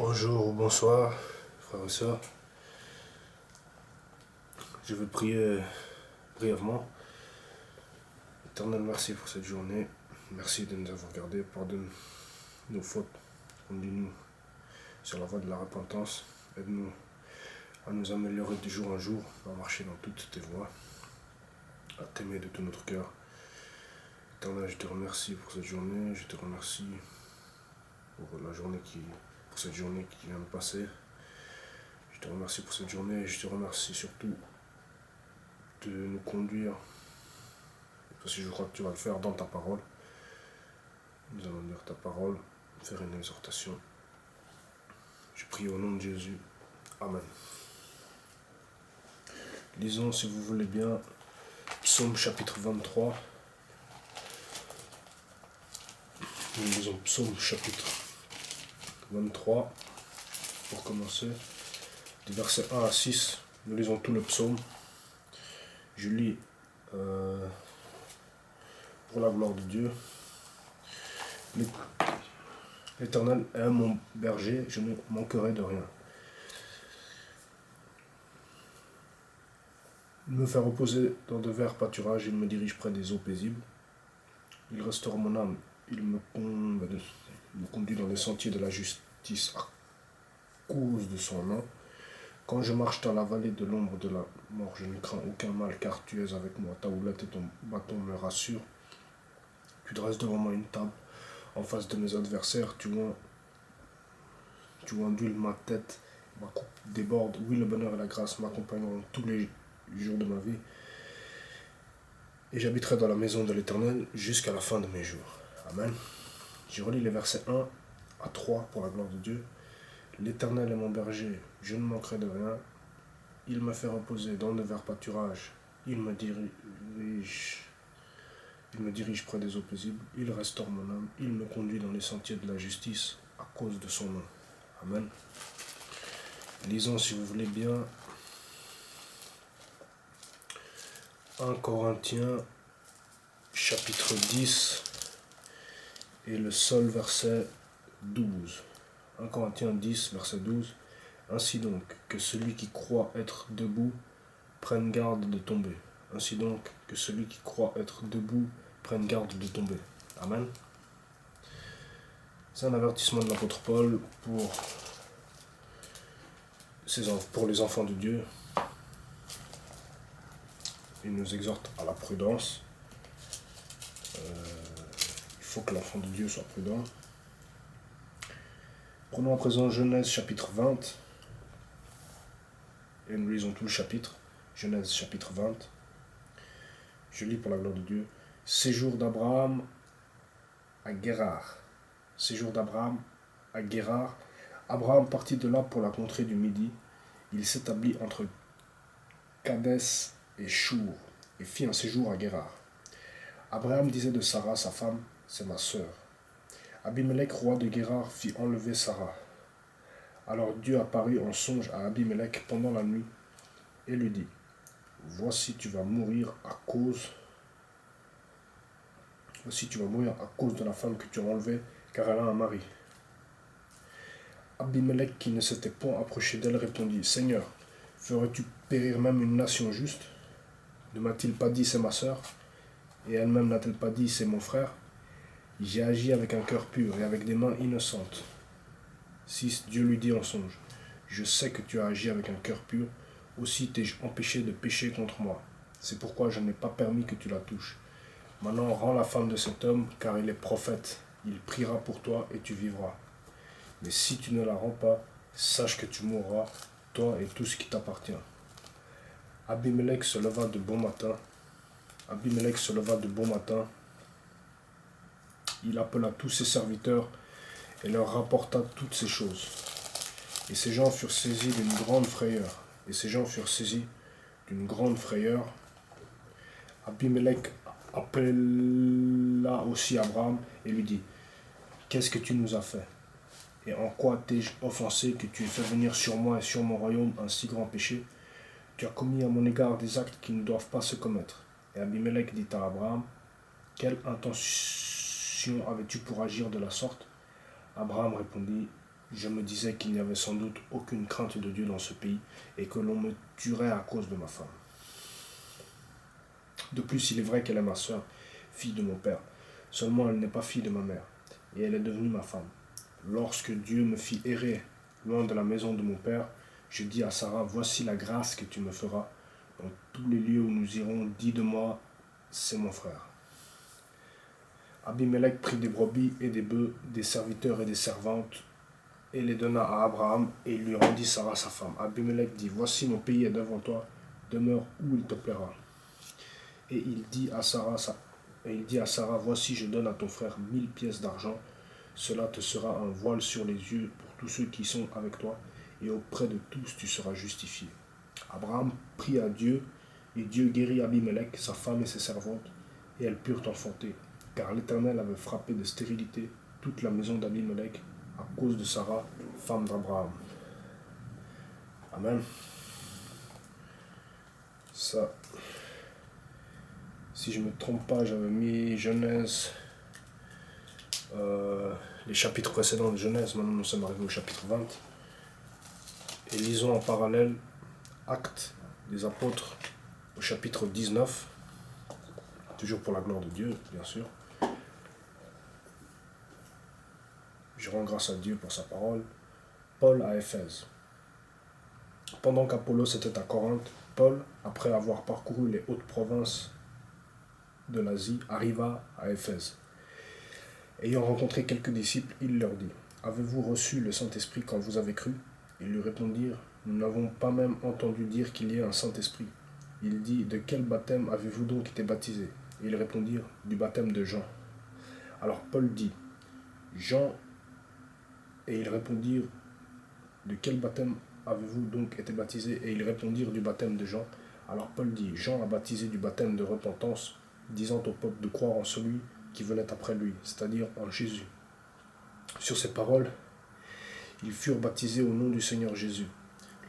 Bonjour ou bonsoir, frères et sœurs. Je veux prier brièvement. Éternel, merci pour cette journée. Merci de nous avoir gardés. Pardonne nos fautes. Conduis-nous sur la voie de la repentance. Aide-nous à nous améliorer de jour en jour, à marcher dans toutes tes voies, à t'aimer de tout notre cœur. Éternel, je te remercie pour cette journée. Je te remercie pour cette journée qui vient de passer. Je te remercie pour cette journée et je te remercie surtout de nous conduire, parce que je crois que tu vas le faire dans ta parole. Nous allons lire ta parole, faire une exhortation. Je prie au nom de Jésus. Amen. Lisons, si vous voulez bien, Psaume chapitre 23. Nous lisons Psaume chapitre 23, pour commencer, du verset 1 à 6. Nous lisons tout le psaume. Je lis pour la gloire de Dieu. L'Éternel est mon berger, je ne manquerai de rien. Il me fait reposer dans de verts pâturages, il me dirige près des eaux paisibles. Il restaure mon âme, il me conduit dans les sentiers de la justice à cause de son nom. Quand je marche dans la vallée de l'ombre de la mort, je ne crains aucun mal, car tu es avec moi. Ta houlette et ton bâton me rassurent. Tu dresses devant moi une table en face de mes adversaires. Tu ondules ma tête, ma coupe déborde. Oui, le bonheur et la grâce m'accompagneront tous les jours de ma vie. Et j'habiterai dans la maison de l'Éternel jusqu'à la fin de mes jours. Amen. Je relis les versets 1 à 3 pour la gloire de Dieu. L'Éternel est mon berger, je ne manquerai de rien. Il me fait reposer dans de verts pâturages. Il me dirige près des eaux paisibles. Il restaure mon âme. Il me conduit dans les sentiers de la justice à cause de son nom. Amen. Lisons, si vous voulez bien, 1 Corinthiens chapitre 10 et le seul verset 12. 1 Corinthiens 10, verset 12. Ainsi donc, que celui qui croit être debout prenne garde de tomber. Ainsi donc, que celui qui croit être debout prenne garde de tomber. Amen. C'est un avertissement de l'apôtre Paul pour les enfants de Dieu. Il nous exhorte à la prudence. Il faut que l'enfant de Dieu soit prudent. Prenons à présent Genèse chapitre 20. Et nous lisons tout le chapitre. Genèse chapitre 20. Je lis pour la gloire de Dieu. Séjour d'Abraham à Guérar. Séjour d'Abraham à Guérar. Abraham partit de là pour la contrée du Midi. Il s'établit entre Kadès et Chour et fit un séjour à Guérar. Abraham disait de Sarah, sa femme, c'est ma sœur. Abimelech, roi de Guérar, fit enlever Sarah. Alors Dieu apparut en songe à Abimelech pendant la nuit et lui dit, voici tu vas mourir à cause de la femme que tu as enlevée, car elle a un mari. Abimelech, qui ne s'était point approché d'elle, répondit, Seigneur, ferais-tu périr même une nation juste? Ne m'a-t-il pas dit c'est ma sœur? Et elle-même n'a-t-elle pas dit c'est mon frère? J'ai agi avec un cœur pur et avec des mains innocentes. 6. Dieu lui dit en songe, je sais que tu as agi avec un cœur pur, aussi t'ai-je empêché de pécher contre moi. C'est pourquoi je n'ai pas permis que tu la touches. Maintenant rends la femme de cet homme, car il est prophète. Il priera pour toi et tu vivras. Mais si tu ne la rends pas, sache que tu mourras, toi et tout ce qui t'appartient. Abimelech se leva de bon matin. Il appela tous ses serviteurs et leur rapporta toutes ces choses. Et ces gens furent saisis d'une grande frayeur. Abimelech appela aussi Abraham et lui dit, qu'est-ce que tu nous as fait? Et en quoi t'ai-je offensé que tu aies fait venir sur moi et sur mon royaume un si grand péché? Tu as commis à mon égard des actes qui ne doivent pas se commettre. Et Abimelech dit à Abraham, quelle intention avais-tu pour agir de la sorte? Abraham répondit, je me disais qu'il n'y avait sans doute aucune crainte de Dieu dans ce pays et que l'on me tuerait à cause de ma femme. De plus, il est vrai qu'elle est ma sœur, fille de mon père. Seulement, elle n'est pas fille de ma mère, et elle est devenue ma femme. Lorsque Dieu me fit errer loin de la maison de mon père, je dis à Sarah, voici la grâce que tu me feras. Dans tous les lieux où nous irons, dis de moi, c'est mon frère. Abimelech prit des brebis et des bœufs, des serviteurs et des servantes, et les donna à Abraham, et il lui rendit Sarah sa femme. Abimelech dit, voici mon pays est devant toi, demeure où il te plaira. Et il dit à Sarah, voici je donne à ton frère 1000 pièces d'argent, cela te sera un voile sur les yeux pour tous ceux qui sont avec toi, et auprès de tous tu seras justifié. Abraham pria à Dieu, et Dieu guérit Abimelech, sa femme et ses servantes, et elles purent enfanter, car l'Éternel avait frappé de stérilité toute la maison d'Abimelech à cause de Sarah, femme d'Abraham. Amen. Ça, si je ne me trompe pas, j'avais mis Genèse, les chapitres précédents de Genèse, maintenant nous sommes arrivés au chapitre 20. Et lisons en parallèle Actes des apôtres au chapitre 19, toujours pour la gloire de Dieu, bien sûr. Je rends grâce à Dieu pour sa parole. Paul à Éphèse. Pendant qu'Apollos était à Corinthe, Paul, après avoir parcouru les hautes provinces de l'Asie, arriva à Éphèse. Ayant rencontré quelques disciples, il leur dit, « Avez-vous reçu le Saint-Esprit quand vous avez cru ?» Ils lui répondirent, « Nous n'avons pas même entendu dire qu'il y ait un Saint-Esprit. » Il dit, « De quel baptême avez-vous donc été baptisés ?» Et ils répondirent, « Du baptême de Jean. » Alors Paul dit, « Jean. » Et ils répondirent, « De quel baptême avez-vous donc été baptisés ?» Et ils répondirent, « Du baptême de Jean. » Alors Paul dit, « Jean a baptisé du baptême de repentance, disant au peuple de croire en celui qui venait après lui, c'est-à-dire en Jésus. » Sur ces paroles, ils furent baptisés au nom du Seigneur Jésus.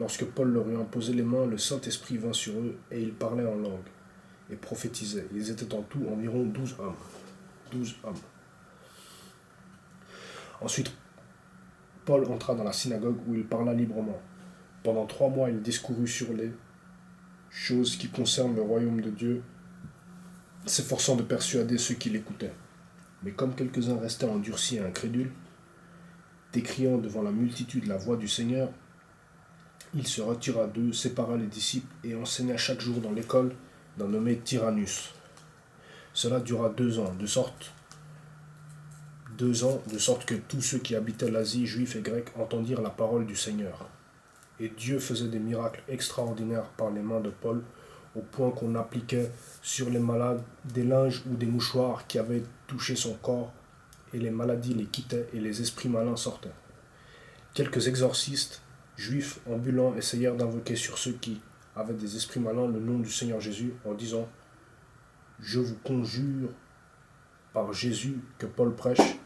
Lorsque Paul leur eut imposé les mains, le Saint-Esprit vint sur eux, et ils parlaient en langue, et prophétisaient. Ils étaient en tout environ 12 hommes. 12 hommes. Ensuite, Paul entra dans la synagogue où il parla librement. Pendant 3 mois, il discourut sur les choses qui concernent le royaume de Dieu, s'efforçant de persuader ceux qui l'écoutaient. Mais comme quelques-uns restaient endurcis et incrédules, décriant devant la multitude la voix du Seigneur, il se retira d'eux, sépara les disciples et enseigna chaque jour dans l'école d'un nommé Tyrannus. Cela dura 2 ans, de sorte que tous ceux qui habitaient l'Asie, juifs et grecs, entendirent la parole du Seigneur. Et Dieu faisait des miracles extraordinaires par les mains de Paul, au point qu'on appliquait sur les malades des linges ou des mouchoirs qui avaient touché son corps, et les maladies les quittaient et les esprits malins sortaient. Quelques exorcistes, juifs ambulants, essayèrent d'invoquer sur ceux qui avaient des esprits malins le nom du Seigneur Jésus, en disant « Je vous conjure par Jésus que Paul prêche. »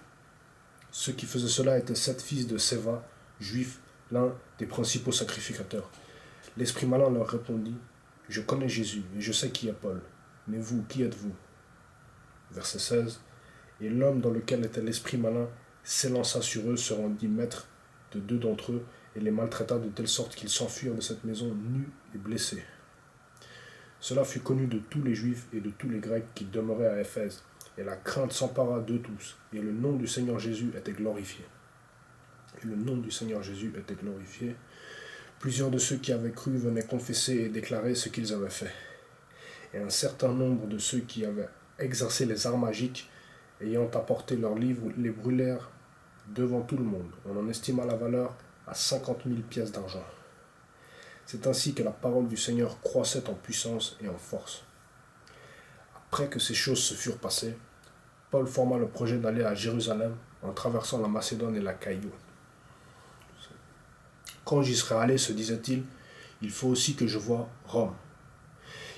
Ceux qui faisaient cela étaient 7 fils de Séva, juifs, l'un des principaux sacrificateurs. L'esprit malin leur répondit, « Je connais Jésus, et je sais qui est Paul. Mais vous, qui êtes-vous » Verset 16. Et l'homme dans lequel était l'esprit malin s'élança sur eux, se rendit maître de 2 d'entre eux, et les maltraita de telle sorte qu'ils s'enfuirent de cette maison nus et blessés. Cela fut connu de tous les Juifs et de tous les Grecs qui demeuraient à Éphèse, et la crainte s'empara d'eux tous, et le nom du Seigneur Jésus était glorifié. Et le nom du Seigneur Jésus était glorifié. Plusieurs de ceux qui avaient cru venaient confesser et déclarer ce qu'ils avaient fait. Et un certain nombre de ceux qui avaient exercé les arts magiques, ayant apporté leurs livres, les brûlèrent devant tout le monde. On en estima la valeur à 50 000 pièces d'argent. C'est ainsi que la parole du Seigneur croissait en puissance et en force. Après que ces choses se furent passées, Paul forma le projet d'aller à Jérusalem en traversant la Macédoine et la Caïo. Quand j'y serai allé, se disait-il, il faut aussi que je voie Rome.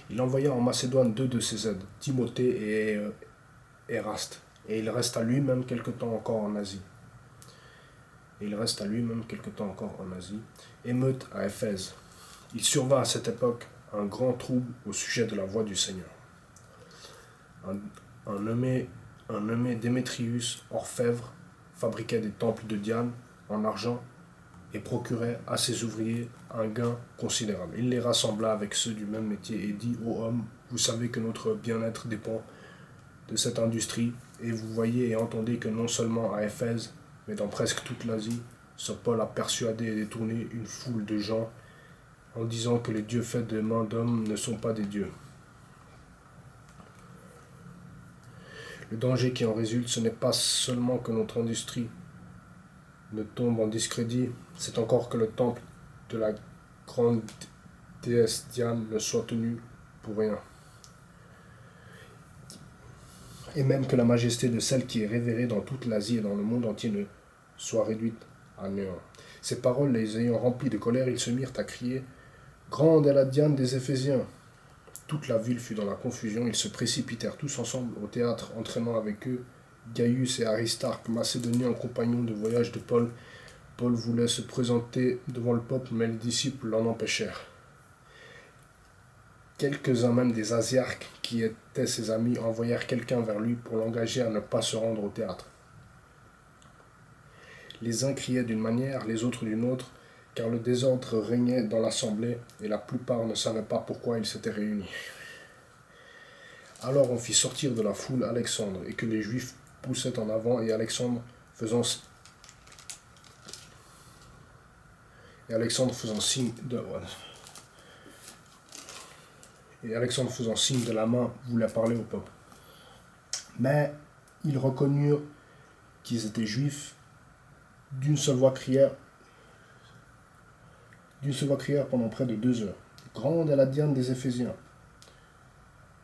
Il envoya en Macédoine 2 de ses aides, Timothée et Eraste, et il resta lui-même quelque temps encore en Asie. Émeute à Éphèse. Il survint à cette époque un grand trouble au sujet de la voix du Seigneur. Un nommé Démétrius, orfèvre, fabriquait des temples de Diane en argent et procurait à ses ouvriers un gain considérable. Il les rassembla avec ceux du même métier et dit aux hommes, vous savez que notre bien-être dépend de cette industrie, et vous voyez et entendez que non seulement à Éphèse, mais dans presque toute l'Asie, ce Paul a persuadé et détourné une foule de gens en disant que les dieux faits de mains d'hommes ne sont pas des dieux. Le danger qui en résulte, ce n'est pas seulement que notre industrie ne tombe en discrédit, c'est encore que le temple de la grande déesse Diane ne soit tenu pour rien. Et même que la majesté de celle qui est révérée dans toute l'Asie et dans le monde entier ne soit réduite à néant. Ces paroles les ayant remplis de colère, ils se mirent à crier « Grande est la Diane des Éphésiens !» Toute la ville fut dans la confusion, ils se précipitèrent tous ensemble au théâtre, entraînant avec eux Gaius et Aristarque, macédoniens compagnons de voyage de Paul. Paul voulait se présenter devant le peuple, mais les disciples l'en empêchèrent. Quelques-uns même des Asiarques, qui étaient ses amis, envoyèrent quelqu'un vers lui pour l'engager à ne pas se rendre au théâtre. Les uns criaient d'une manière, les autres d'une autre, car le désordre régnait dans l'assemblée et la plupart ne savaient pas pourquoi ils s'étaient réunis. Alors on fit sortir de la foule Alexandre, et que les Juifs poussaient en avant, et Alexandre faisant signe de la main voulait parler au peuple. Mais ils reconnurent qu'ils étaient Juifs, d'une seule voix crièrent pendant près de 2 heures. Grande est la Diane des Éphésiens.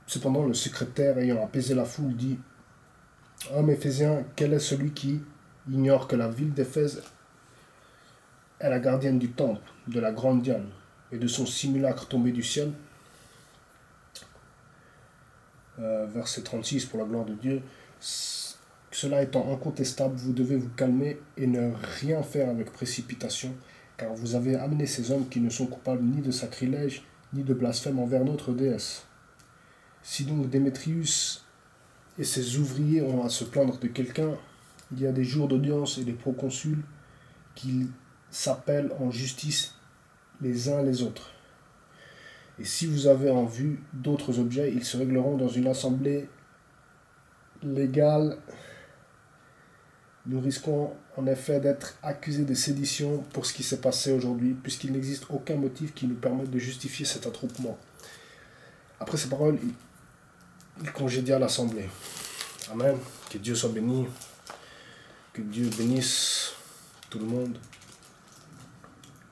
Cependant, le secrétaire, ayant apaisé la foule, dit « Homme Éphésiens, quel est celui qui ignore que la ville d'Éphèse est la gardienne du temple de la grande Diane et de son simulacre tombé du ciel ?» Verset 36, pour la gloire de Dieu. Cela étant incontestable, vous devez vous calmer et ne rien faire avec précipitation, car vous avez amené ces hommes qui ne sont coupables ni de sacrilège, ni de blasphème envers notre déesse. Si donc Démétrius et ses ouvriers ont à se plaindre de quelqu'un, il y a des jours d'audience et des proconsuls qui s'appellent en justice les uns les autres. Et si vous avez en vue d'autres objets, ils se régleront dans une assemblée légale. Nous risquons en effet d'être accusés de sédition pour ce qui s'est passé aujourd'hui, puisqu'il n'existe aucun motif qui nous permette de justifier cet attroupement. Après ces paroles, il congédia l'assemblée. Amen. Que Dieu soit béni. Que Dieu bénisse tout le monde.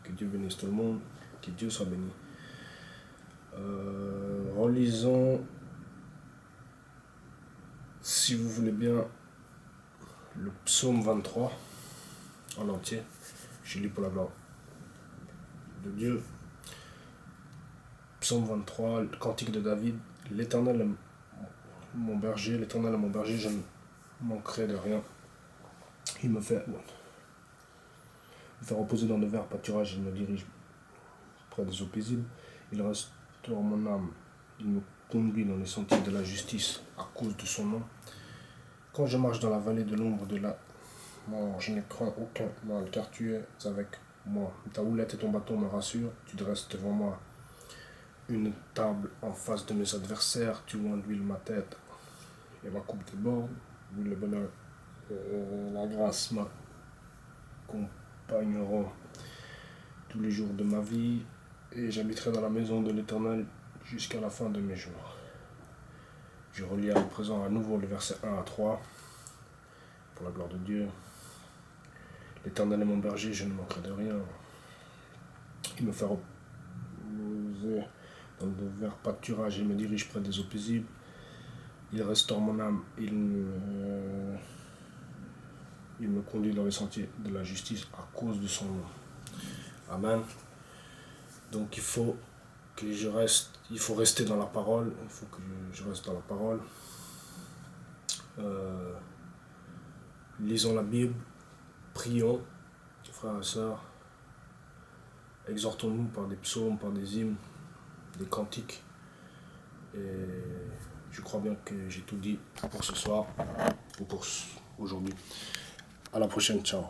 Que Dieu bénisse tout le monde. Que Dieu soit béni. Relisons, si vous voulez bien, le psaume 23 en entier. Je lis pour la gloire de Dieu. Psaume 23, le cantique de David. L'Éternel est mon berger, je ne manquerai de rien. Il me fait reposer dans de verts pâturages, il me dirige près des eaux paisibles. Il restaure mon âme, il me conduit dans les sentiers de la justice à cause de son nom. Quand je marche dans la vallée de l'ombre de la mort, je ne crains aucun mal, car tu es avec moi. Ta houlette et ton bâton me rassurent, tu dresses devant moi une table en face de mes adversaires, tu enduiles ma tête et ma coupe déborde. Oui, le bonheur et la grâce m'accompagneront tous les jours de ma vie, et j'habiterai dans la maison de l'Éternel jusqu'à la fin de mes jours. Je relis à présent à nouveau le verset 1 à 3, pour la gloire de Dieu. L'Éternel est mon berger, je ne manquerai de rien. Il me fait reposer dans de verts pâturages, il me dirige près des eaux paisibles. Il restaure mon âme, il me conduit dans les sentiers de la justice à cause de son nom. Amen. Donc il faut rester dans la parole, il faut que je reste dans la parole. Lisons la Bible, prions, frères et sœurs, exhortons-nous par des psaumes, par des hymnes, des cantiques. Et je crois bien que j'ai tout dit pour ce soir ou pour aujourd'hui. À la prochaine, ciao.